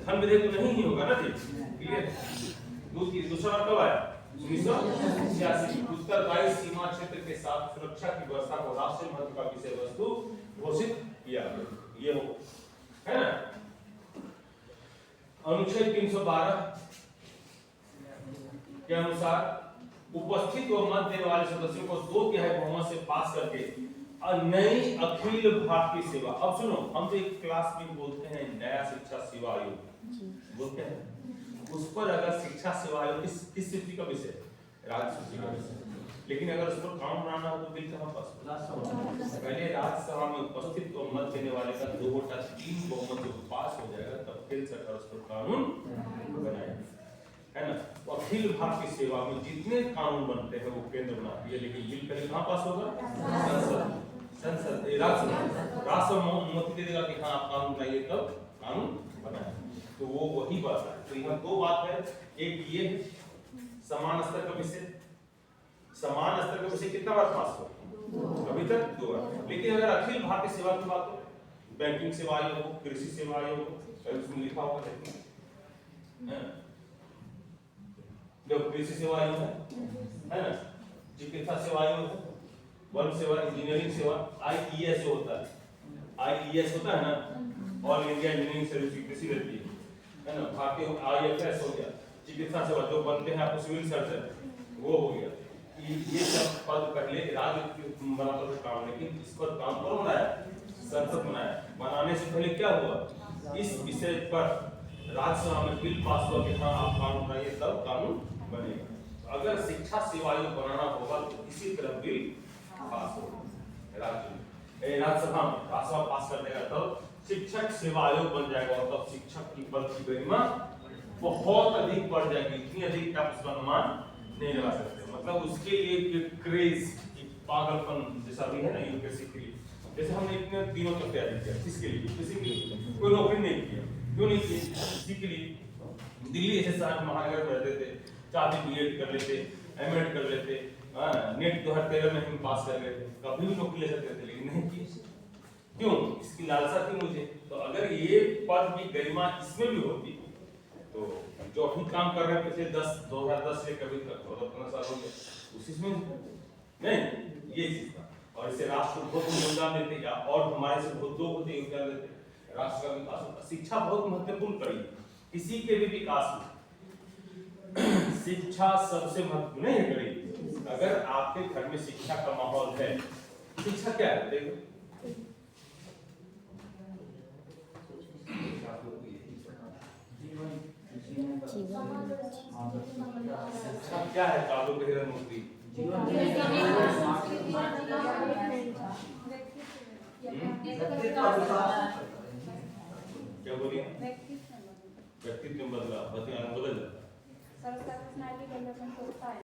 धन विधेयक तो नहीं ही होगा ना जी, क्लियर। दूसरा कब आया 1986। उत्तरदायी सीमा क्षेत्र के साथ सुरक्षा की व्यवस्था को राष्ट्रीय महत्व का विषय वस्तु घोषित किया, ये हो है ना। अनुच्छेद 312 के अनुसार उपस्थित व मत देने वाले सदस्यों को 2/3 बहुमत से पास करके नई अखिल भारतीय सेवा, अब सुनो हम तो एक क्लास में बोलते हैं नया शिक्षा सेवा आयोग बोलते हैं, उस पर अगर शिक्षा सेवा आयोग किस सूची का विषय, राज्य सूची का विषय, लेकिन अगर उस पर कानून बनाना हो तो बिल कहां पास होगा, पहले राज्यसभा में उपस्थित व मत देने वाले का 2/3 बहुमत से पास हो जाएगा, तब फिर सरकार उस पर कानून बनाएगी, है ना। तो अखिल भारतीय सेवा में जितने कानून बनते हैं वो केंद्र बनाती है, लेकिन बिल पहले कहां पास होगा, संसद राष्ट्रसभा अनुमति दे देगा कि हाँ आप कानून बनाइए, तब कानून बनाए, तो वो वही बात है। तो यहाँ दो बात है, एक ये समान स्तर का विषय, समान स्तर का विषय कितना बार पास हो, अभी तक 2 बार, लेकिन अगर अखिल भारतीय सेवा की बात हो, बैंकिंग सेवा आयोग हो, कृषि सेवा आयोग हो, उसमें लिखा होगा देखिए, जो कृषि सेवा आयोग है ना, चिकित्सा सेवा आयोग है, वन सेवा, इंजीनियरिंग सेवा, आईईएस होता है, आईईएस होता है ना, ऑल इंडिया इंजीनियरिंग सर्विस की कृषि रहती है ना, भारतीय आईएफएस हो गया, चिकित्सा सेवा जो बनते हैं आपको सिविल सर्जन, वो हो गया, ये सब पद पहले राज्य बनाता था काम, लेकिन इस पर काम कौन बनाया, संसद बनाया, बनाने से पहले क्या हुआ, इस विषय पर राज्यसभा में बिल पास हुआ कि हाँ आप कानून बनाइए, तब कानून बनेगा। अगर शिक्षा सेवा आयोग बनाना होगा तो इसी तरह बिल पास होगा राज्यसभा में, राज्यसभा पास कर देगा, तब शिक्षक सेवा आयोग बन जाएगा, और तब शिक्षक की पद की गरिमा बहुत अधिक बढ़ जाएगी, इतनी अधिक कि आप उसका अनुमान नहीं लगा सकते, मतलब उसके लिए एक क्रेज, एक पागलपन जैसा भी है ना यूपीएससी के लिए, जैसे हमने इतने दिनों तक तैयारी किया, किसके लिए, किसी के लिए, कोई नौकरी नहीं किया, क्यों नहीं की, इसी के लिए। दिल्ली ऐसे सारे महानगर में रहते थे, चाहते बीएड कर लेते, एमएड कर लेते, नेट 2013 में हम पास कर लेते, कभी भी नौकरी ले सकते थे, लेकिन नहीं की, क्यों, इसकी लालसा थी मुझे। तो अगर ये पद की गरिमा इसमें भी होती तो जो अभी काम कर रहे हैं पिछले 2010 से कभी तक 14-15 साल हो गए, उसी में नहीं ये चीज था, और इसे राष्ट्र को बहुत योगदान देते क्या, और हमारे से बहुत लोग होते योगदान देते, राष्ट्र का विकास होता। शिक्षा बहुत महत्वपूर्ण कड़ी, किसी के भी विकास में शिक्षा सबसे महत्वपूर्ण है कड़ी। अगर आपके घर में शिक्षा का माहौल है, शिक्षा क्या है देखो, शिक्षा क्या है, काबू के नौकरी, क्या बोलिए, व्यक्तित्व बदला, बदल जाता है,